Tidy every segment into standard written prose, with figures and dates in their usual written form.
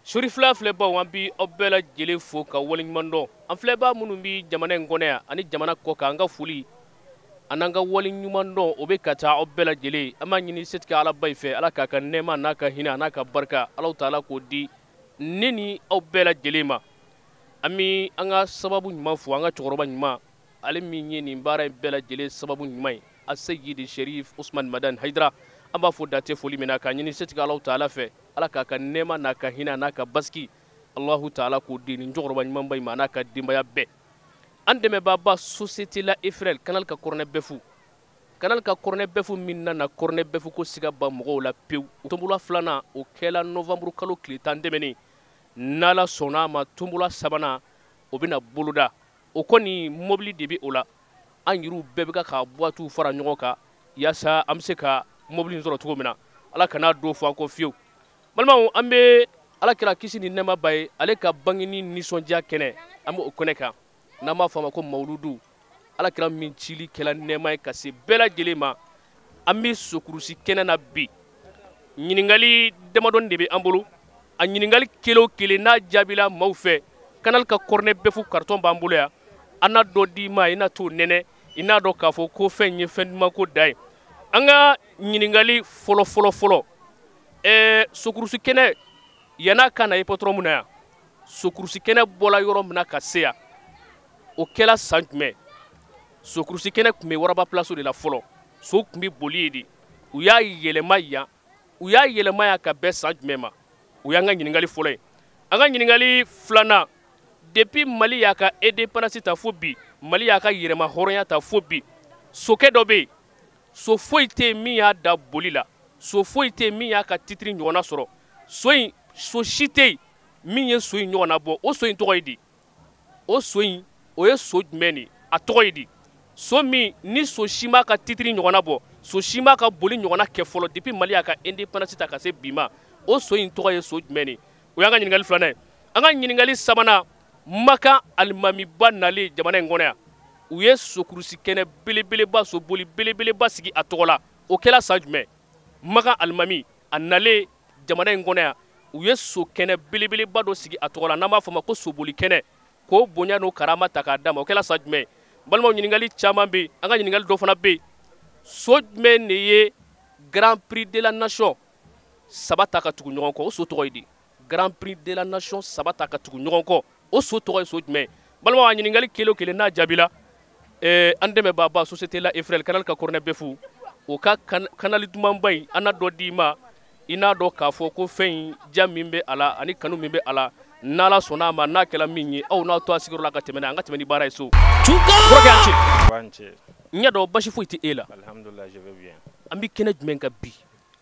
Suri fila filɛbaw an bi aw bɛɛ lajɛlen fo ka waleɲuman dɔn an filɛbaa minnu bi jamana in kɔnɔ yan ani jamana kɔ kan an ka foli an'an ka waleɲuman dɔn o bɛ ka taa aw bɛɛ lajɛlen an b'a ɲini setigi Alaba fɛ Ala k'a ka nɛɛma n'a ka hinɛ n'a ka barika Alahu Taala k'o di ne ni aw bɛɛ lajɛlen ma an bɛ an ka sababu ɲuman fo an ka cɛkɔrɔba ɲuman ale min ye nin baara in bɛɛ lajɛlen sababu ɲuman ye Aseyidi Sherif Usman Madani Hayidara an b'a fɔ dante foli min na k'a ɲini setigi Alahu Taala fɛ Ala k'a ka nɛɛma n'a ka hinɛ n'a ka basigi Alahu Taala k'o di nin cɛkɔrɔba ɲumanba in ma n'a ka denbaya bɛɛ an dɛmɛbaaba Société La Ifrel Canal ka kɔrɔnɛ bɛfu Canal ka kɔrɔnɛ bɛfu min nana kɔrɔnɛ bɛfu ko siga ba mɔgɔw la pewu tombola filanan o kɛla novembre kalo tile 10 tɛmɛnen n'Ala sɔnna a ma tombola sabanan o bɛna boloda o kɔni mobili de bɛ o la an yɛrɛw bɛɛ bɛ ka boîte fara ɲɔgɔn kan yaasa an bɛ se ka mobili in sɔrɔ cogo min na Ala kana don fɔ an kɔ fiyewu balimaw an bɛ Ala kira kisi ni nɛɛma ba ye ale ka bangeni nisɔndiya kɛnɛ an bɛ o kɛnɛ kan n'an b'a fɔ a ma ko mawuludu Ala kira min cili kɛla nɛɛma ye ka se bɛɛ lajɛlen ma an bɛ sokurusi kɛnɛ na bi ɲininkali damadɔni de bɛ an bolo a ɲininkali kelen o kelen n'a jaabila maaw fɛ Canal ka kɔrɔnɛ bɛfu carton b'an bolo yan an n'a dɔ d'i ma i n'a t'o nɛnɛ i n'a dɔn k'a fɔ ko fɛn in ye fɛn duman ko da ye an ka ɲininkali fɔlɔ sokurusi kɛnɛ yan'a ka na hippodrome na yan sokurusi kɛnɛ bɔla yɔrɔ min na ka se yan o kɛla san jumɛn sokurusi kɛnɛ tun bɛ waraba place de la fɔlɔ so tun bɛ boli yen de u y'a yɛlɛma yan ka bɛn san jumɛn ma o y'an ka ɲininkali fɔlɔ ye an ka ɲininkali filanan depuis Mali y'a ka indépendance ta fo bi Mali y'a ka yɛrɛma hɔrɔnya ta fo bi sokɛ dɔ bɛ yen so foyi tɛ yen min y'a da boli la so foyi tɛ yen min y'a ka titre ɲɔgɔnna sɔrɔ so si tɛ yen min ye so in ɲɔgɔnna bɔ o so in tɔgɔ ye di o so in o ye so jumɛn de a tɔgɔ ye di so min ni so si m'a ka titre ɲɔgɔnna bɔ so si m'a ka boli ɲɔgɔnna kɛ fɔlɔ depuis Mali y'a ka indépendance ta ka se bi ma o so in tɔgɔ ye so jumɛn de o y'an ka ɲininkali filanan ye an ka ɲininkali sabanan Maka alimamiba nalen jamana in kɔnɔ yan u ye sokurusi kɛnɛ belebeleba soboli belebeleba sigi a tɔgɔ la o kɛla san jumɛn Maka alimami a nalen jamana in kɔnɔ yan u ye so kɛnɛ belebeleba dɔ sigi a tɔgɔ la n'an b'a fɔ o ma ko soboli kɛnɛ k'o bonya n'o karama ta k'a d'a ma o kɛla san jumɛn balimaw ɲininkali caman bɛ yen an ka ɲininkali dɔ fana bɛ yen so jumɛn de ye Grand Prix de la Nation saba ta ka tugu ɲɔgɔn kɔ o so tɔgɔ ye di Grand Prix de la Nation saba ta ka tugu ɲɔgɔn kɔ o so tɔgɔ ye so jumɛn balimaw a ɲininkali kelen o kelen n'a jaabila an dɛmɛbaaba Société La Ifrel Canal ka kɔrɔnɛ bɛfu o ka kanali dumanba in an na dɔ d'i ma i n'a dɔn k'a fɔ ko fɛn in diya min bɛ a la ani kanu min bɛ a la n'Ala sɔnna a ma n'a kɛla min ye aw n'aw to a sigiyɔrɔ la ka tɛmɛ n'a an ka tɛmɛ ni baara ye so. Kɔrɔkɛ an ce. N ɲɛ dɔn basi foyi tɛ e la. Alhamdulillah je vais bien. An bɛ kɛnɛ jumɛn kan bi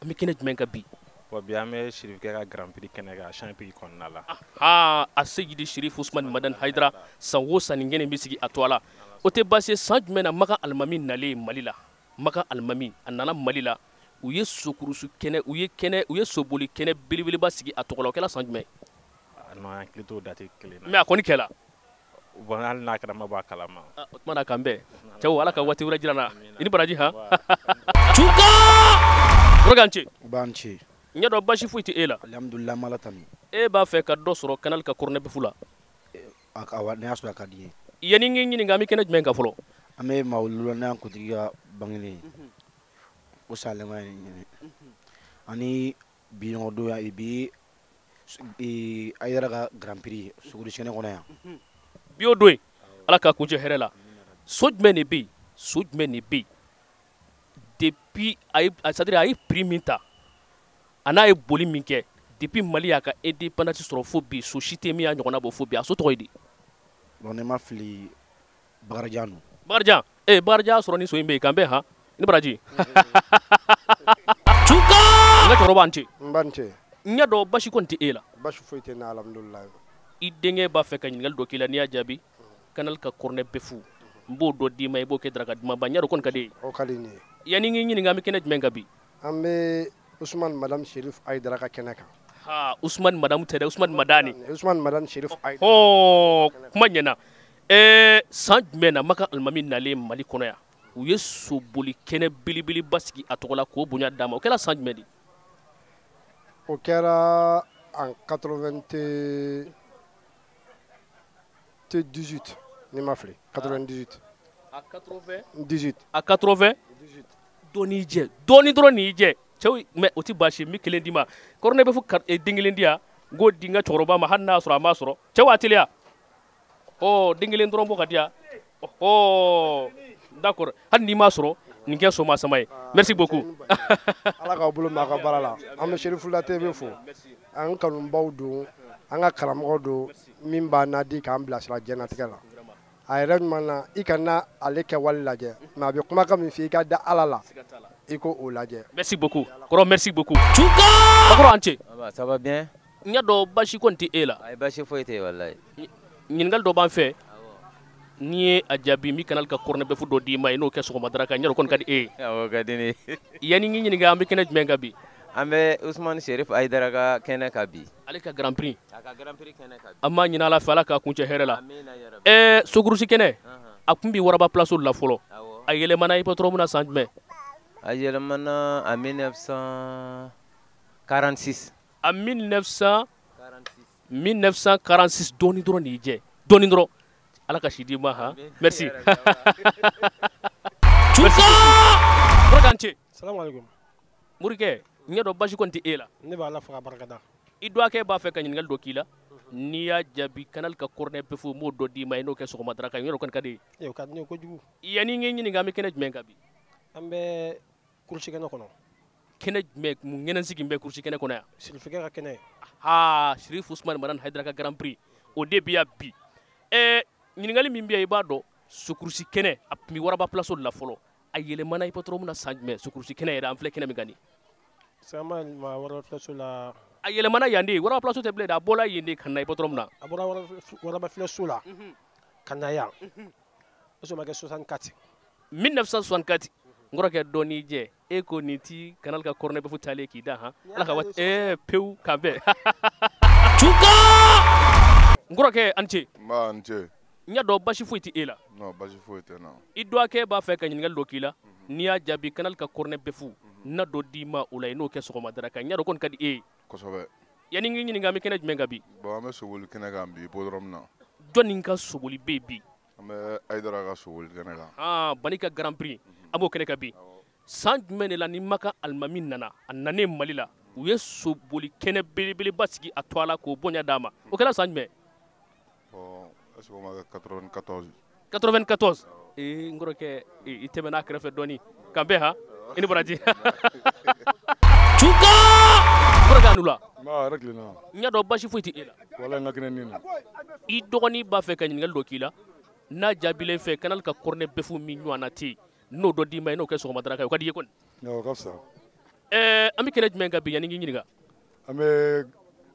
an bɛ kɛnɛ jumɛn kan bi. Bon bi an bɛ Sherifkɛ ka Grand Prix kɛnɛ kan Champions kɔnɔna la. Aseyidi Sherif Usman Madani Hayidara san o san nin kɛnɛ bɛ sigi a tɔ la o tɛ baasi ye san jumɛn na Maka alimami nalen Mali la Maka alimami a nana Mali la u ye sokurusi kɛnɛ u ye soboli kɛnɛ belebeleba sigi a tɔgɔ la o kɛla san jumɛn. Non an hakili t'o date kelen na. Mais a kɔni kɛla. Bon hali n'a kɛra n ma bɔ a kalama. O tuma na k'an bɛn cɛw Ala ka waati wɛrɛ jira n na i ni baraji han. Kɔrɔkɛ an ce. U b'an ce. N ɲɛ dɔn basi foyi tɛ e la. Alhamdulillah Ala tanu. E b'a fɛ ka dɔ sɔrɔ Canal ka kɔrɔnɛ bɛfu la. Awɔ ne y'a sɔrɔ a ka di ye. Yani n k'i ɲininka an bɛ kɛnɛ jumɛn kan fɔlɔ. An bɛ mawuludu la n'an kuntigi ka bangeni o salama ye ɲini ani bi ɲɔgɔn don yan bi a yɛrɛ ka Grand Prix sokurusi kɛnɛ kɔnɔ yan. Bi o don yen Ala k'a kuncɛ hɛrɛ la so jumɛn de bɛ yen so jumɛn de bɛ yen depuis c'est-à-dire a ye prix min ta a n'a ye boli min kɛ depuis Mali y'a ka indépendance sɔrɔ fo bi so si tɛ min y'a ɲɔgɔnna bɔ fo bi a so tɔgɔ ye di. Bon ne ma fili Bakarijan don. Bakarijan Bakarijan sɔrɔ ni so in bɛ yen k'an bɛn han i ni baraji. N ka cɛkɔrɔba an ce. N b'a ce. N ɲɛ dɔn basi kɔni tɛ e la. Basi foyi tɛ n na alhamdulilayi. I denkɛ b'a fɛ ka ɲininkali dɔ k'i la n'i y'a jaabi Canal ka kɔrɔnɛ bɛfu n b'o dɔ d'i ma i b'o kɛ daraka dumanba n ɲɛ dɔn kɔni ka di e ye. O ka di n ye. Yani n k'i ɲininka an bɛ kɛnɛ jumɛn kan bi. An bɛ Usman Madani Sherif Hayidara ka kɛnɛ kan. Usman Madamu tɛ dɛ Usman Madani. Usman Madani Sherif Hayidara. Kuma ɲɛna san jumɛn na Maka alimami nalen Mali kɔnɔ yan u ye soboli kɛnɛ belebeleba sigi a tɔgɔ la k'o bonya d'a ma o kɛla san jumɛn de. o kɛra en 98 ni ma fili 98 a 80 18 a 80 doni jɛ doni dɔrɔn ni jɛ cɛw mais o ti baasi mi kelen di ma kɔrɔne bɛ fo den kelen di yan n k'o di n ka cɛkɔrɔba ma hali n'a sɔrɔ a m'a sɔrɔ cɛw a teliya den kelen dɔrɔn bɔ ka di yan d'accord hali n'i m'a sɔrɔ nin kɛ soma sama ye merci beaucoup ala k'aw bolo mɛn a ka baara la an bɛ Serifula TV fo an kanubaw don an ka karamɔgɔ don min b'a nadi k'an bilasira diɲɛlatigɛ la a yɛrɛ ɲuman na i kana ale kɛ wali lajɛ mais a bɛ kumakan min fɔ i ka da ala la i ko o lajɛ. Merci beaucoup kɔrɔ merci beaucoup bakɔrɔ an cɛ ça va bien n y'a dɔn basi kɔni tɛ e la ay basi foyi tɛ wallahi ɲininkali dɔ b'an fɛ n'i ye a jaabi min kanal ka kɔrɔnɛ bɛfu dɔ d'i ma ye n'o kɛ sɔgɔmadara kan n yɛrɛ kɔni ka di e ye awɔ ka di ne yanni n k'i ɲininka an bɛ kɛnɛ jumɛn kan bi an bɛ Usman Sherif Aidara ka kɛnɛ kan bi ale ka grand prix a ka grand prix kɛnɛ kan bi an b'a ɲini ala fɛ ala k'a kuncɛ hɛrɛ la amina ya rabbi sokurusi kɛnɛ a tun bi waraba place la fɔlɔ awɔ a yɛlɛmana i patron na san jumɛn a yɛlɛmana en 1946 a 1946 dɔɔni dɔrɔn de y'i jɛ dɔɔni dɔrɔn ala ka si d'i ma ha merci Morgante Salam alaikum. Morikɛ n ɲɛ dɔn basi kɔni tɛ e la Ne b'a la fo ka barikada. i dɔgɔkɛ b'a fɛ ka ɲininkali dɔ k'i la n'i y'a jaabi kanal ka kɔrɔnɛ bɛɛ fo m'o dɔ d'i ma ye n'o kɛ sɔgɔmadara kan n yɛrɛ kɔni ka di E o ka di ne ye kojugu. yanni n k'i ɲininka an bɛ kɛnɛ jumɛn kan bi An bɛ kurusi kɛnɛ kɔnɔ. kɛnɛ jumɛn mun ŋɛnɛsigi bɛ kurusi kɛnɛ kɔnɔ yan Sirifikɛ ka kɛnɛ. Sherif Usman Madan Haidara ka grand prix o de bi yan bi ɲininkali min bɛ yan i b'a dɔn sokurusi kɛnɛ a tun bɛ waraba place la fɔlɔ a yɛlɛmana i patron min na san jumɛn sokurusi kɛnɛ yɛrɛ an filɛ kɛnɛ min kan nin Sama ma wara filaso la. a yɛlɛmana yan de waraba place tɛ bilen dɛ a bɔla yen de ka na i patron min na A bɔra waraba filaso la. Ka na yan. O sɔrɔ ma kɛ 64. 1964 n kɔrɔkɛ dɔ n'i jɛ e ko nin ti kanal ka kɔrɔnɛ bɛ fo taalen k'i da han ala ka waati pewu kan bɛɛ n kɔrɔkɛ an ce Nba n ce. n y'a dɔn basi foyi tɛ e la Non basi foyi tɛ na. i dɔgɔkɛ b'a fɛ ka ɲininkali dɔ k'i la n'i y'a jaabi kanal ka kɔrɔnɛ bɛɛ fu na dɔ d'i ma o la i n'o kɛ sɔgɔmadara kan n y'a dɔn kɔni ka di e ye Kosɛbɛ. yanni n k'i ɲininka an bɛ kɛnɛ jumɛn kan bi Bon an bɛ soboli kɛnɛ kan bi hippodrome na. jɔnni ka soboli bɛ yen bi An bɛ Aidara ka soboli kɛnɛ kan. bani ka grand prix an b'o kɛnɛ kan bi san jumɛn de la ni Maka Alimami nana a nanen Mali la u ye soboli kɛnɛ belebeleba sigi a to a la k'o bonya d'a ma o kɛra san jumɛn Bon est-ce que o ma kɛ 94. 94 n kɔrɔkɛ i tɛmɛna a kɛrɛfɛ dɔɔni kan bɛn han i ni baraji Chuka n kɔrɔkɛ a nu la Nba yɛrɛ tilenna. n y'a dɔn basi foyi tɛ e la Wala n ka kɛnɛ nin na. i dɔgɔnin b'a fɛ ka ɲininkali dɔ k'i la n'a jaabilen fɛ kanal ka kɔrɔnɛ bɛɛ fu min ɲɔgɔnna tɛ yen n'o dɔ d'i ma ye n'o kɛ sɔgɔmadara kan o ka di i ye kɔni O ka fisa. an bɛ kɛnɛ jumɛn kan bi yanni n k'i ɲininka An bɛ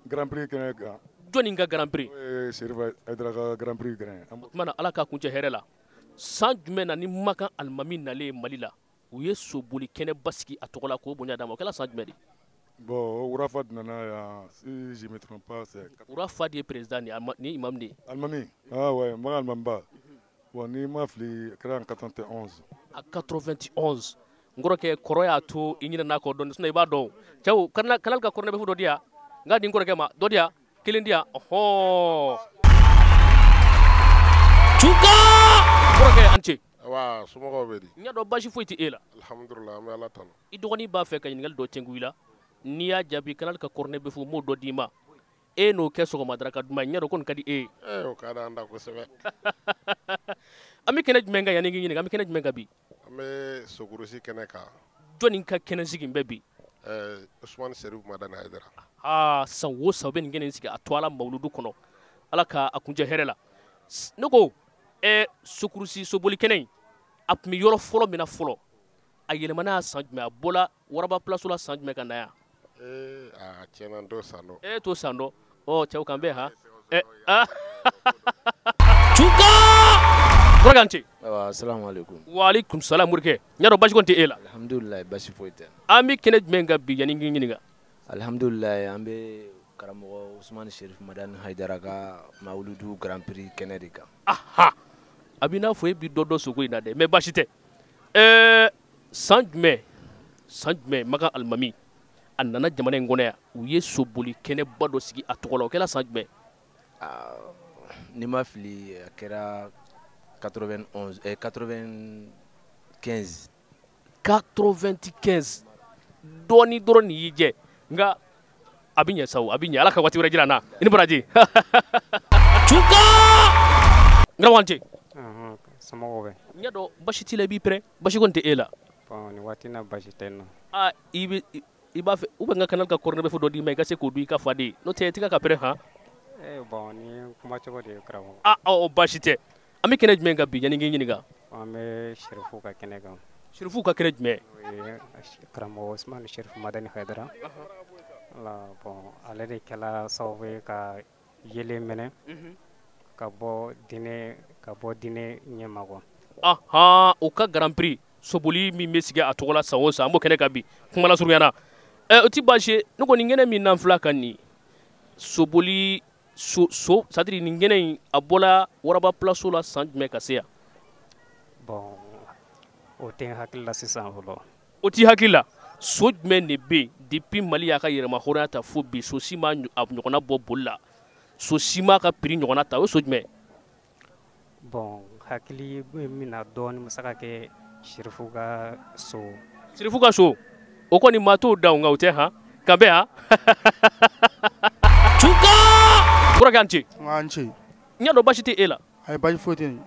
Grand Prix kɛnɛ kan. jɔnni ka grand prix O ye Sherif Aidara ka Grand Prix kɛnɛ. o tuma na ala k'a kuncɛ hɛrɛ la san jumɛn na ni Maka Alimami nalen Mali la u ye soboli kɛnɛ basigi a tɔgɔ la k'o bonya d'a ma o kɛra san jumɛn de Bon o Wurafa nana yan si je me trompe pas c'est Wura Fa de ye président ni imam de ye Alimami. Ah ouais, Maka Alimami ba. Bon ni ma fili kɛra en 91. a 91 n kɔrɔkɛ kɔrɔ y'a to i ɲinɛna kɔ dɔɔni sinon i b'a dɔn cɛw kanal ka kɔrɔnɛ bɛ fo dɔ di yan n k'a di n kɔrɔkɛ ma dɔ di yan kelen di yan ɔhɔn Chuka n kɔrɔkɛ an ce Wa somɔgɔw bɛ di. n y'a dɔn basi foyi tɛ e la Alhamdulillah an bɛ Ala tanu. i dɔgɔnin b'a fɛ ka ɲininkali dɔ tɛnku i la n'i y'a jaabi kanal ka kɔrɔnɛ bɛ fo m'o dɔ d'i ma e n'o kɛ sɔgɔmadara ka duman ye n y'a dɔn kɔni ka di e ye O ka d'an da kosɛbɛ. an bɛ kɛnɛ jumɛn kan yanni n k'i ɲininka an bɛ kɛnɛ jumɛn kan bi An bɛ sokurusi kɛnɛ kan. jɔnni ka kɛnɛ sigi bɛɛ bi Usman Sherif Madan Haidara. san o san u bɛ nin kɛnɛ in sigi a to ala mawuludu kɔnɔ ala ka a kuncɛ hɛrɛ la ne ko sokurusi soboli kɛnɛ in a tun bɛ yɔrɔ fɔlɔ min na fɔlɔ a yɛlɛmana a san jumɛn a bɔla waraba place la san jumɛn ka na yan A tiɲɛna n t'o san dɔn. e t'o san dɔn cɛw kan bɛn han Chuka kɔrɔkɛ ce assalamu alaikum waalaikum salam morikɛ n y'a dɔn basi kɔni tɛ e la alhamdulillah basi foyi tɛ an bɛ kɛnɛ jumɛn kan bi yanni n k'i ɲininka alhamdulillah an bɛ karamɔgɔ Usman Sherif Madan Haidara ka Mawuludu Grand Prix kɛnɛ de kan a b'i n'a fɔ e bi dɔ dɔ sogo in na dɛ mais basi tɛ san jumɛn Maka Alimami a nana jamana in kɔnɔ yan u ye soboli kɛnɛba dɔ sigi a tɔgɔ la o kɛra san jumɛn ni ma fili a kɛra 95 dɔɔni dɔrɔn nin y'i jɛ nka a bɛ ɲɛ sa o a bɛ ɲɛ ala ka waati wɛrɛ jira n na i ni baraji cuka n karamɔgɔ ce somɔgɔw bɛ n ɲɛ dɔn basi t'i la i b'i pɛrɛn basi kɔni tɛ e la nin waati na basi tɛ n na i b'a fɛ u bɛ n ka kanal ka kɔrɔnɛ bɛ fɔ dɔ d'i ma i ka se k'o dun i ka fa de n'o tɛ i tɛ ka pɛrɛn han bon ni kuma cogo de ye karamɔgɔ o basi tɛ an bɛ kɛnɛ jumɛn kan bi yanni n k'i ɲininka an bɛ Sherifu ka kɛnɛ kan Sherifu ka kɛnɛ jumɛn karamɔgɔ Usman Sherifu Madani Haidara bon ale de kɛla sababu ye ka yelen minɛ ka bɔ diinɛ ɲɛma quoi o ka Grand Prix soboli min bɛ sigi a tɔgɔ la san o san an b'o kɛnɛ kan bi kuma lasurunyana o tɛ baasi ye ne kɔni kɛnɛ min n'an filɛ kan nin soboli c'est-à-dire nin kɛnɛ in a bɔla waraba placeau la san jumɛn ka se yan bon o tɛ n hakili la sisan fɔlɔ o t'i hakili la so jumɛn de bɛ yen depuis Mali y'a ka yɛrɛma hɔrɔnya ta fo bi so si ma a ɲɔgɔnna bɔ boli la so si ma ka prix ɲɔgɔnna ta o ye so jumɛn bon hakili bɛ min na dɔɔni bɛ se ka kɛ Sherifu ka so Sherifu ka so o kɔni maa t'o da o nka o tɛ han kan bɛn han cuka kɔrɔkɛ an ce an ce n y'a dɔn basi tɛ e la a ye basi foyi tɛ yen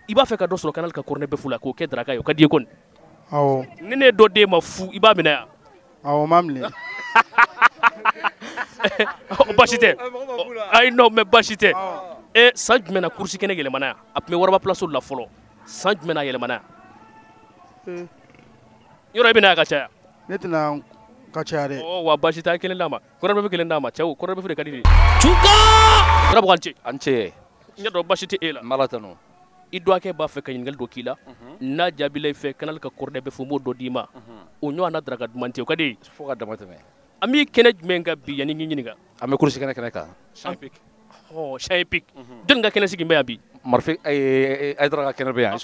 i b'a fɛ ka dɔ sɔrɔ kanal ka kɔrɔnɛ bɛ fu la k'o kɛ daraka ye o ka di ye kɔni awɔ ni ne ye dɔ d'e ma fu i b'a minɛ yan awɔ m'a minɛ basi tɛ ayi non mais basi tɛ san jumɛn na kursi kɛnɛ yɛlɛmana yan a tun bɛ waraba placeau la fɔlɔ san jumɛn na a yɛlɛmana yan yɔrɔ i bɛ na yan ka caya ne tɛna ka caya dɛ wa basi tɛ a ye kelen d'a ma kɔrɔnɛ bɛ kelen d'a ma cɛw kɔrɔnɛ bɛ de ka di de cuka karamɔgɔ an ce n ɲɛ dɔn basi tɛ e la mala tanu i dɔgɔkɛ b'a fɛ ka ɲininkali dɔ k'i la n'a jaabila i fɛ kanal ka kɔrɔnɛ bɛ fɔ n b'o dɔ d'i ma o ɲɔgɔn na daraka duman tɛ o ka di fo ka dama tɛmɛ an bɛ kɛnɛ jumɛn kan bi yanni n k'i ɲininka an bɛ kurusi kɛnɛ kan Champion Pic jɔnni ka kɛnɛ sigi bɛ yan bi Marfi Haidara ka kɛnɛ bɛ yan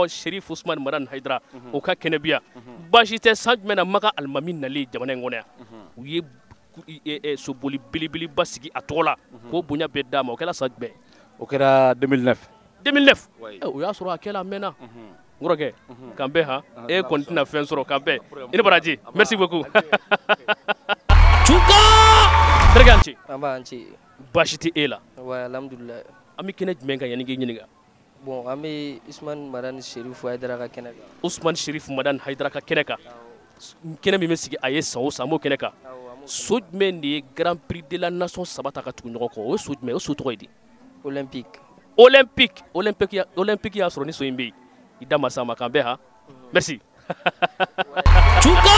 Sherifu Usman Madani Haidara o ka kɛnɛ bɛ yan basi tɛ san jumɛn na Maka Alimami nalen jamana in kɔnɔ yan u ye soboli belebeleba sigi a tɔgɔ la k'o bonya bɛɛ d'a ma o kɛra san jumɛn o kɛra 2009 o y'a sɔrɔ a kɛla a mɛnna n kɔrɔkɛ kan bɛn han e kɔni tɛna fɛn sɔrɔ kan bɛn i ni baraji merci beaucoup cuka terikɛ an ce an b'an ce basi tɛ e la wa alhamdulilayi an bɛ kɛnɛ jumɛn kan yanni k'i ɲininka bon an bɛ Usman Madani Sherifu Haidara ka kɛnɛ kan Usman Sherifu Madani Haidara ka kɛnɛ kan kɛnɛ min bɛ sigi a ye san o san an b'o kɛnɛ kan so jumɛn de ye Grand Prix de la Nation 3 ta ka tugu ɲɔgɔn kɔ o ye so jumɛn o so tɔgɔ ye di Olympique y'a sɔrɔ ni so in bɛ yen i da ma s'a ma kan bɛn han merci cuka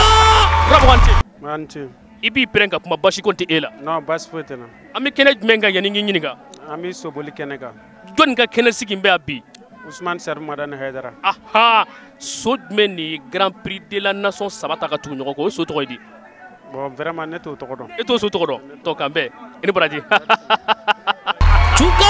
karamɔgɔ an ce i b'i pɛrɛn ka kuma basi kɔni tɛ e la non basi foyi tɛ n na an bɛ kɛnɛ jumɛn kan yanni n k'i ɲininka an bɛ soboli kɛnɛ kan jɔnni ka kɛnɛ sigi bɛ yan bi Usman Sherifu Madani Haidara so jumɛn de ye Grand Prix de la Nation 3 ta ka tugu ɲɔgɔn kɔ o ye so tɔgɔ ye di bon vraiment ne t'o tɔgɔ dɔn e t'o so tɔgɔ dɔn tɔ kan bɛn i ni baraji cuka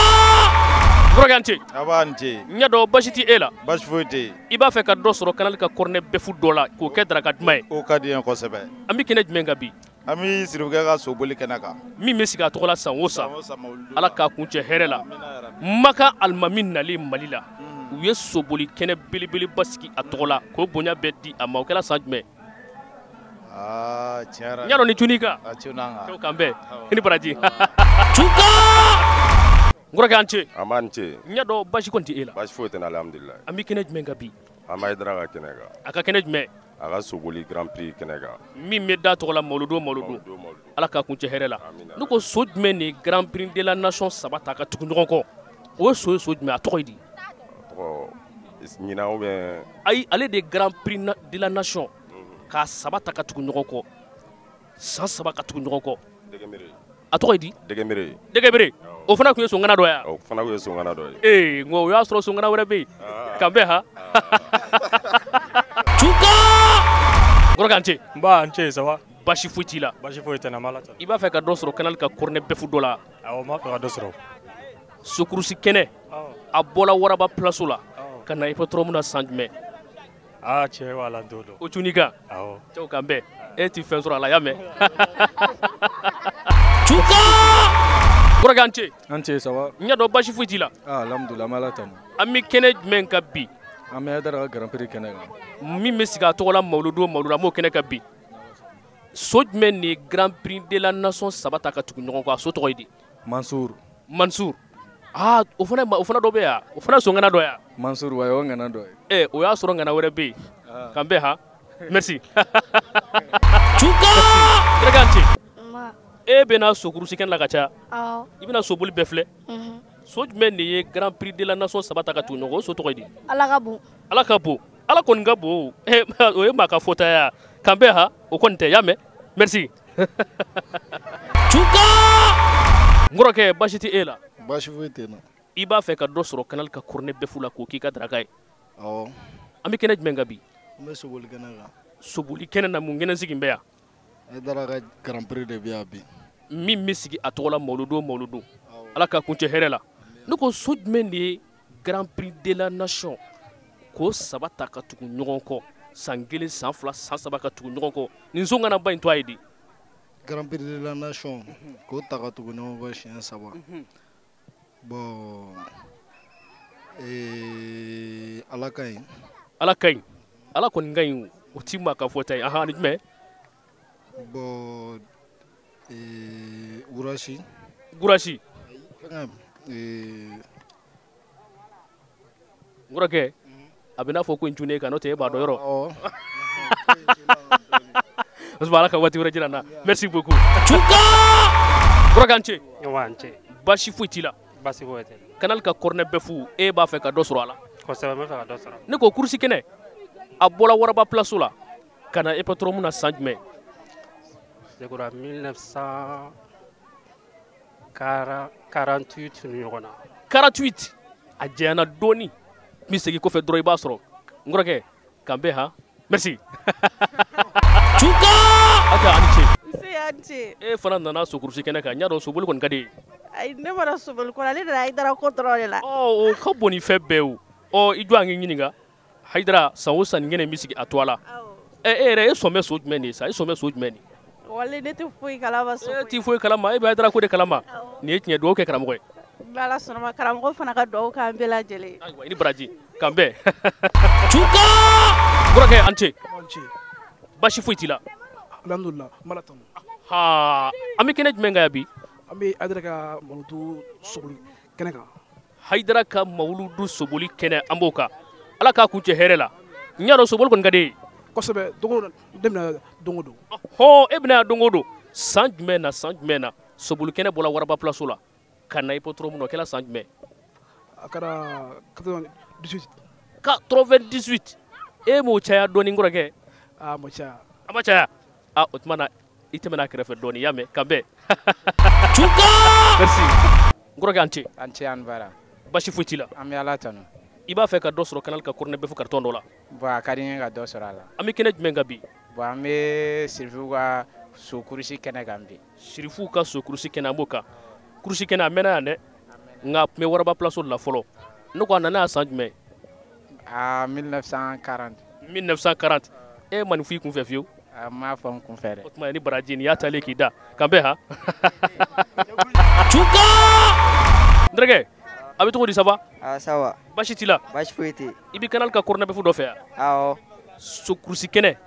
kɔrɔkɛ an ce a b'an ce n ɲɛ dɔn basi tɛ e la basi foyi tɛ yen i b'a fɛ ka dɔ sɔrɔ kanal ka kɔrɔnɛ bɛfu dɔ la k'o kɛ daraka duman ye o ka di n ye kosɛbɛ an bɛ kɛnɛ jumɛn kan bi an bɛ Sirifukɛ ka soboli kɛnɛ kan min bɛ sigi a tɔgɔ la san o san ala k'a kun cɛ hɛrɛ la Maka Alimami nalen Mali la u ye soboli kɛnɛ belebeleba sigi a tɔgɔ la k'o bonya bɛɛ di a ma o kɛra san jumɛn tiɲɛ yɛrɛ n y'a dɔn ni tuni kan a tunna an kan kan bɛn i ni baraji cuka n kɔrɔkɛ an ce an b'an ce n y'a dɔn basi kɔni tɛ e la basi foyi tɛ n na alhamdulilayi an bɛ kɛnɛ jumɛn kan bi an b'a Haidara ka kɛnɛ kan a ka kɛnɛ jumɛn a ka soboli Grand Prix kɛnɛ kan min bɛ da tɔgɔ la mawuludu ala k'a kun cɛ hɛrɛ la ne ko so jumɛn de ye Grand Prix de la Nation 3 ta ka tugu ɲɔgɔn kɔ o ye so jumɛn a tɔgɔ ye di ɲinan ou bien ayi ale de ye Grand Prix de la Nation k'a 3 ta ka tugu ɲɔgɔn kɔ san 3 ka tugu ɲɔgɔn kɔ a tɔgɔ ye di Dɛgɛbere o fana tun ye songana dɔ ye o fana tun ye songana dɔ ye nka o y'a sɔrɔ songana wɛrɛ bɛ yen kan bɛn han cuka kɔrɔkɛ an ce n ba an ce ça va basi foyi t'i la basi foyi tɛ n na mala ta i b'a fɛ ka dɔ sɔrɔ kanal ka kɔrɔnɛ bɛfu dɔ la awɔ n b'a fɛ ka dɔ sɔrɔ sokurusi kɛnɛ a bɔla waraba placeau la ka na hippodrome na san jumɛn Ah, cɛ wala dodo. O tunika. Awɔ. Cɛw kan bɛn. E ti fɛn sɔrɔ a la y'a mɛn. Cuka. Kɔrɔkɛ an ce. An ce ça va. N y'a dɔn basi foyi t'i la. Ah alhamdulilah an bɛ Ala tanu. An bɛ kɛnɛ jumɛn kan bi? An bɛ Haidara ka Grand Prix kɛnɛ kan. Min bɛ sigi a tɔgɔ la Mawuludu o Mawuludu an b'o kɛnɛ kan bi. So jumɛn de ye Grand Prix de la Nation 3 ta ka tugu ɲɔgɔn kɔ a so tɔgɔ ye di? Mansour. Mansour. Ah o fana dɔ bɛ yan o fana sɔngana dɔ yan. Mansour wa o ŋana dɔ ye. O y'a sɔrɔ ŋana wɛrɛ bɛ yen. Kan bɛn ha. Merci. Cuka. Kɛrɛkɛ an ce. E bɛna so kurusi kɛnɛ la ka caya. Awɔ. I bɛna soboli bɛɛ filɛ. So jumɛn de ye Grand Prix de la Nation 3 ta ka tugu ɲɔgɔn kɔ o so tɔgɔ ye di? Ala ka bon. Ala ka bon. Ala kɔni ka bon. O ye maa ka fɔta ye. Kan bɛn ha o kɔni tɛ y'a mɛn. Merci. Cuka. N kɔrɔkɛ basi tɛ e la. Basi foyi tɛ na. I b'a fɛ ka dɔ sɔrɔ canal ka cornet bɛɛ fu la k'o k'i ka daraka ye. Awɔ. An bɛ kɛnɛ jumɛn kan bi? An bɛ soboli kɛnɛ kan. Soboli kɛnɛ na mun kɛnɛ sigi bɛ yan? Haidara ka Grand Prix de bɛ yan bi. Min bɛ sigi a tɔgɔ la Mawuludu o Mawuludu. Ala ka kuncɛ hɛrɛ la. Ne ko so jumɛn de ye Grand Prix de la Nation k'o 3 ta ka tugu ɲɔgɔn kɔ san 1 san 2 san 3 ka tugu ɲɔgɔn kɔ nin so ŋana ba in to a ye di? Grand Prix de la Nation k'o ta ka tugu ɲɔgɔn kɔ siɲɛ 3. Bon Ala ka ɲi. Ala ka ɲi. Ala kɔni ka ɲi o t'i maa ka fɔta ye. Ahan ni jumɛn? Bon Gurashi. Gurashi. Nkɔrɔkɛ a bɛ n'a fɔ ko n cunen kan n'o tɛ e b'a dɔn yɔrɔ. Ala ka waati wɛrɛ jira n na. Merci beaucoup. Cuka. Nkɔrɔkɛ an ce. An ce. Basi foyi t'i la. Basi foyi tɛ. Canal ka cornet bɛɛ fu e b'a fɛ ka dɔ sɔrɔ a la. Kosɛbɛ n bɛ fɛ ka dɔ sɔrɔ. Ne ko kurusi kɛnɛ a bɔla Waraba place la ka na hippodrome na san jumɛn? Je crois 1948 ni ɲɔgɔn na. 48 a jɛyana dɔɔni. N bɛ segin kɔfɛ dɔrɔn i b'a sɔrɔ. N kɔrɔkɛ kan bɛn ha. Merci. Cuka. Aja a ni ce. Nse an ce. E fana nana so kurusi kɛnɛ kan n y'a dɔn soboli kɔni ka di ye. Ayi ne mana soboli kɔnɔ ale nana Haidara ko dɔrɔn de la. O ka bon ni fɛn bɛɛ o. I jɔ an k'i ɲininka Haidara san o san nin kɛnɛ in bɛ sigi a to a la. E yɛrɛ e sɔn bɛ so jumɛn de ye sa? E sɔn bɛ so jumɛn de? Wale ne tɛ foyi kalama so. E t'i foyi kalama e bɛ Haidara ko de kalama. Nin ye tiɲɛ dugawu kɛ karamɔgɔ ye. N bɛ Ala sɔnna ma karamɔgɔ fana ka dugawu k'an bɛɛ lajɛlen. Ayiwa i ni baraji kan bɛn. Cuka. Kɔrɔkɛ an ce. Basi foyi t'i la. Alhamdulillah n b'Ala tanu. An bɛ kɛnɛ jumɛn kan yan bi? An bɛ Haidara ka Mawuludu soboli kɛnɛ kan. Haidara ka Mawuludu soboli kɛnɛ an b'o kan. Ala k'a kuncɛ hɛrɛ la. N y'a dɔn soboli kɔni ka di ye. Kosɛbɛ don o don ne bɛna don o don. E bɛna yan don o don san jumɛn na soboli kɛnɛ bɔra Waraba place la ka na hippodrome na o kɛra san jumɛn? A kɛra 98. 98 e m'o caya dɔɔni n kɔrɔkɛ? A ma caya. A ma caya? O tuma na i tɛmɛna a kɛrɛfɛ dɔɔni i y'a mɛn kan bɛn. Cuka. Merci. N kɔrɔkɛ an ce. An ce an bara. Basi foyi t'i la. An bɛ Ala tanu. I b'a fɛ ka dɔ sɔrɔ canal ka cornet bɛɛ fu carton dɔ la. Bon a ka di n ye ka dɔ sɔrɔ a la. An bɛ kɛnɛ jumɛn kan bi? Bon an bɛ Sirifu ka so kurusi kɛnɛ kan bi. Sirifu ka so kurusi kɛnɛ an b'o kan. Kurusi kɛnɛ a mɛnna yan dɛ. Nka a tun bɛ Waraba place la fɔlɔ. Ne ko a nana yan san jumɛn? 1940. 1940. E ma nin fɔ i kun fɛ fiyewu? A m'a fɔ n kun fɛ dɛ. O tuma ni baraji nin y'a talen k'i da kan bɛn ha. Cuka. N terikɛ a bɛ cogo di ça va? Ça va. Basi t'i la? Basi foyi tɛ yen. I bɛ canal ka cornet bɛɛ fu dɔ fɛ yan? Awɔ. So kurusi kɛnɛ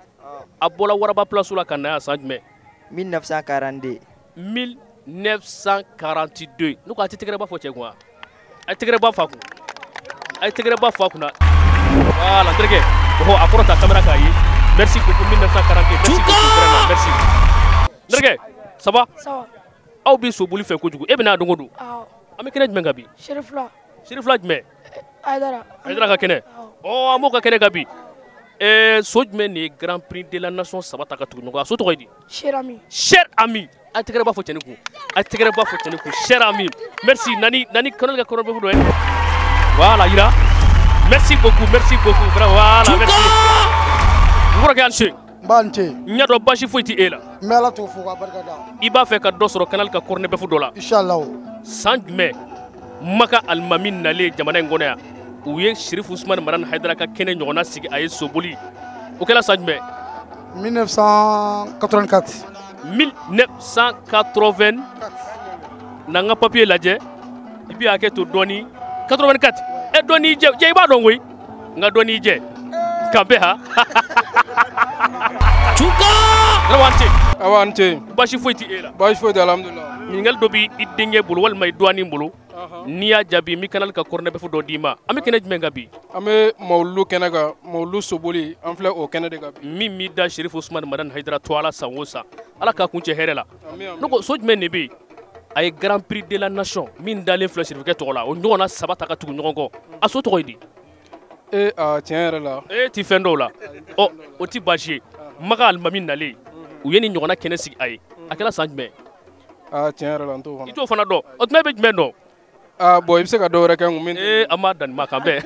a bɔla Waraba place la ka na yan san jumɛn? 1942. 1942. Ne ko a tɛ tɛgɛrɛ ba fɔ cɛ kun wa? A ye tɛgɛrɛ ba fa kun. A ye tɛgɛrɛ ba fa kunna. Voilà n terikɛ a kɔrɔ ta caméra k'a ye. Merci beaucoup 1942. Merci beaucoup vraiment merci. N terikɛ ça va? Ça va. Aw bɛ soboli fɛ kojugu e bɛna yan don o don? Awɔ. An bɛ kɛnɛ jumɛn kan bi? Sirifila. Sirifila jumɛn? Haidara. Haidara ka kɛnɛ? An b'o ka kɛnɛ kan bi. So jumɛn de ye Grand Prix de la Nation 3 ta ka tugu ɲɔgɔn kan? A so tɔgɔ ye di? Cher ami. Cher ami. A ye tɛgɛrɛ ba fɔ cɛnin kun. A ye tɛgɛrɛ ba fɔ cɛnin kun. Cher ami. Merci nani canal ka cornet bɛɛ fu dɔ ye. Voilà Ira. Merci beaucoup vraiment voilà merci. N kɔrɔkɛ an ce. N b'a n ce. N y'a dɔn basi foyi tɛ e la. N bɛ Ala t'o fo k'a barika da. I b'a fɛ ka dɔ sɔrɔ canal ka cornet bɛɛ fu dɔ la. Inchallah. San jumɛn Maka Alimami nalen jamana in kɔnɔ yan u ye Sheriff Ousmane Madani Haidara ka kɛnɛ ɲɔgɔnna sigi a ye soboli o kɛla san jumɛn 1984 1980 na n ka papier lajɛ i bɛ hakɛ to dɔɔni 84 dɔɔni jɛ i b'a dɔn koyi n ka dɔɔni jɛ kan bɛɛ ha Chuka awante baasi foyi tɛ e la baasi foyi tɛ alhamdulillah ɲininkali dɔ bɛ i denkɛ bolo walima i dɔgɔnin bolo n'i y'a jaabi n bɛ kanali ka kɔrɔnɛ bɛ fɔ dɔ d'i ma an bɛ kɛnɛ jumɛn kan bi an bɛ mawulu kɛnɛ kan mawulu soboli an filɛ o kɛnɛ de kan bi min b'i da Sheriff Ousmane Madani Haidara to ala san o san ala k'a kuncɛ hɛrɛ la ne ko so jumɛn de bɛ yen a ye Grand Prix de la Nation min dalen filɛ Sheriff kɛ tɔgɔ la o ɲɔgɔnna 3 ta ka tugu ɲɔgɔn kɔ a so tɔgɔ ye di tiɲɛ yɛrɛ la ti fɛn dɔw la o ti baasi ye Maga Alimami nalen u ye nin ɲɔgɔnna kɛnɛ sigi a ye a kɛra san jumɛn tiɲɛ yɛrɛ la n t'o fana i t'o fana dɔn o tuma e bɛ jumɛn dɔn bon i bɛ se ka dɔ wɛrɛ kɛ mun an b'a dan nin ma kan bɛɛ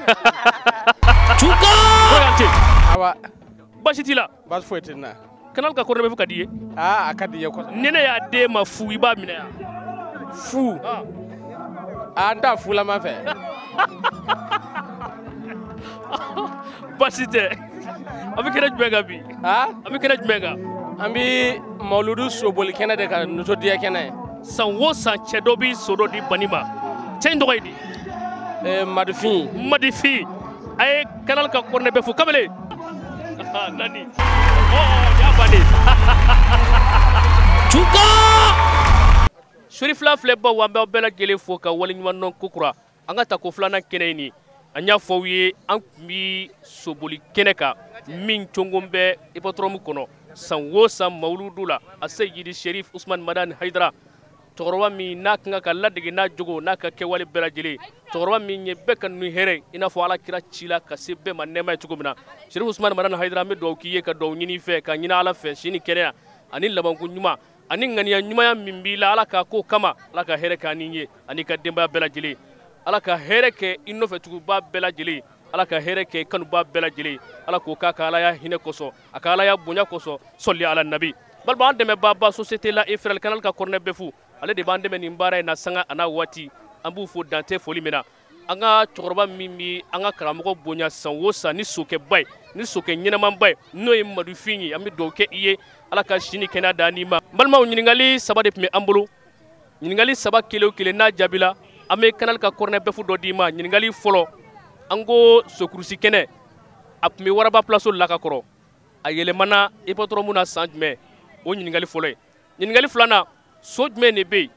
awa baasi t'i la baasi foyi tɛ n na kanali ka kɔrɔnɛ bɛ fɔ ka di ye a ka di ye kosɛbɛ ni ne y'a den ma fu i b'a minɛ yan fu n t'a fulama fɛ baasi tɛ an bɛ kɛnɛ jumɛn kan bi an bɛ kɛnɛ jumɛn kan an bɛ mawuludu soboli kɛnɛ de kan nisɔndiya kɛnɛ san o san cɛ dɔ bɛ so dɔ di bani ma cɛ in tɔgɔ ye di Madifin a ye kanali ka kɔrɔnɛ bɛ fo kamalen nani y'a bannen Chuka Sheriff filɛ baw an bɛ bɛɛ lajɛlen fo ka waleɲuman dɔn kokura an ka ta ko filanan kɛnɛ in ni an y'a fɔ aw ye an tun bɛ soboli kɛnɛ kan min congo bɛ hippodrome kɔnɔ san o san mawuludu la a se yidi Sheriff Ousmane Madani Haidara cɛkɔrɔba min n'a kan ka ladege n'a jogo n'a ka kɛwale bɛɛ lajɛlen cɛkɔrɔba min ye bɛɛ ka nu hɛrɛ i n'a fɔ ala kira ci la ka se bɛɛ ma nɛɛma ye cogo min na Sheriff Ousmane Madani Haidara an bɛ dugawu k'i ye ka dugawu ɲini i fɛ ka ɲini ala fɛ si ni kɛnɛya ani labanko ɲuman ani ŋaniya ɲumanya min b'i la ala k'a ko kama ala ka hɛrɛ k'a ni ye ani ka denbaya bɛɛ lajɛlen ala ka hɛrɛ kɛ i nɔfɛ tuguba bɛɛ lajɛlen ala ka hɛrɛ kɛ i kanuba bɛɛ lajɛlen ala k'o k'a ka alaya hinɛ kosɔn a ka alaya bonya kosɔn sɔli ala nabi balima an dɛmɛbaaba société la Eiffel Canal ka kɔrɔnɛ bɛɛ fu ale de b'an dɛmɛ nin baara in na sanga a n'a waati an b'u fo dantɛ foli min na an ka cɛkɔrɔba min bɛ an ka karamɔgɔ bonya san o san ni sokɛba ye ni sokɛ ɲɛnɛmanba ye n'o ye Madufin ye an bɛ dugawu kɛ i ye ala ka si ni kɛnɛya da n'i ma balimaw ɲininkali 3 de tun bɛ an bolo ɲininkali 3 kelen o kelen n'a jaabila an bɛ Canal ka kɔrɔnɛ bɛɛ fu dɔ d'i ma ɲininkali fɔlɔ an ko sokurusi kɛnɛ a tun bɛ waraba place lakakɔrɔ a yɛlɛmana hippodrome na san jumɛn o ɲininkali fɔlɔ ye ɲininkali filanan so jumɛn de bɛ yen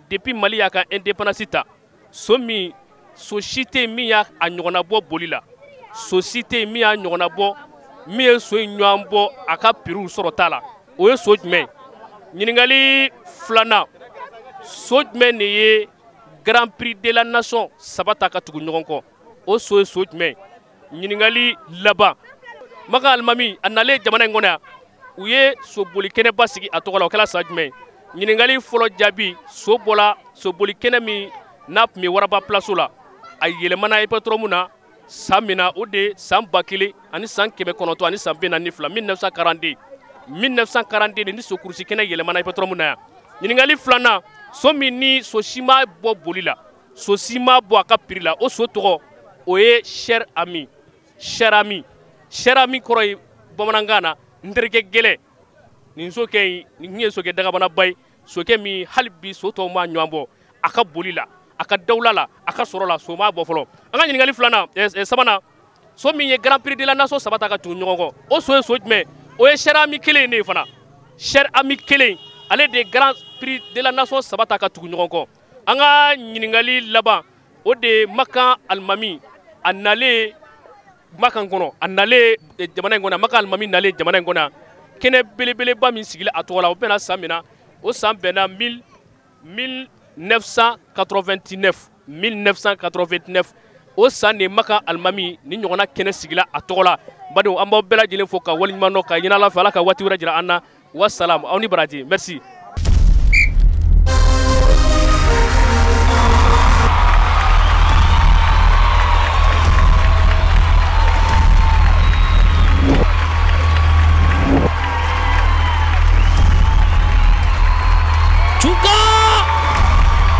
depuis Mali y'a ka indépendance ta so min so si tɛ yen min y'a ɲɔgɔnna bɔ boli la so si tɛ yen min y'a ɲɔgɔnna bɔ min ye so in ɲɔgɔn bɔ a ka prix sɔrɔ t'a la o ye so jumɛn ɲininkali filanan so jumɛn de ye Grand Prix de la Nation 3 ta ka tugu ɲɔgɔn kɔ o so ye so jumɛn ɲininkali laban Maga Alimami a nalen jamana in kɔnɔ yan u ye soboli kɛnɛba sigi a tɔgɔ la o kɛla san jumɛn ɲininkali fɔlɔ jaabi so bɔla soboli kɛnɛ min n'a tun bɛ waraba place la a yɛlɛmana hippodrome na san min na o de san 1000 ani san 900 ani san 42 1942 ni sokurusi kɛnɛ yɛlɛmana hippodrome na yan ɲininkali filanan so min ni so si ma bɔ boli la so si ma bɔ a ka prix la o so tɔgɔ o ye cher ami kɔrɔ ye bamanankan na n terikɛ gɛlɛ nin sokɛ in nin ye sokɛ dagabanaba ye sokɛ min hali bi so tɔw ma ɲɔgɔn bɔ a ka boli la a ka dawula la a ka sɔrɔ la so ma bɔ fɔlɔ an ka ɲininkali filanan sabanan so min ye Grand Prix de la Nation 3 ta ka tugu ɲɔgɔn kɔ o so ye so jumɛn o ye cher ami kelen de ye fana cher ami kelen ale de ye Grand Prix de la Nation 3 ta ka tugu ɲɔgɔn kɔ an ka ɲininkali laban o de ye Makan Alimami a nalen Makan kɔnɔ a nalen jamana in kɔnɔ Makan Alimami nalen jamana in kɔnɔ kɛnɛ belebeleba min sigila a tɔgɔ la o bɛna san min na o san bɛnna 1989 o san de Makan Alimami ni ɲɔgɔnna kɛnɛ sigila a tɔgɔ la badenw an b'aw bɛɛ lajɛlen fo ka waleɲuman dɔn ka ɲini Ala fɛ Ala ka waati wɛrɛ jira an na wassalam aw ni baraji merci. Chuka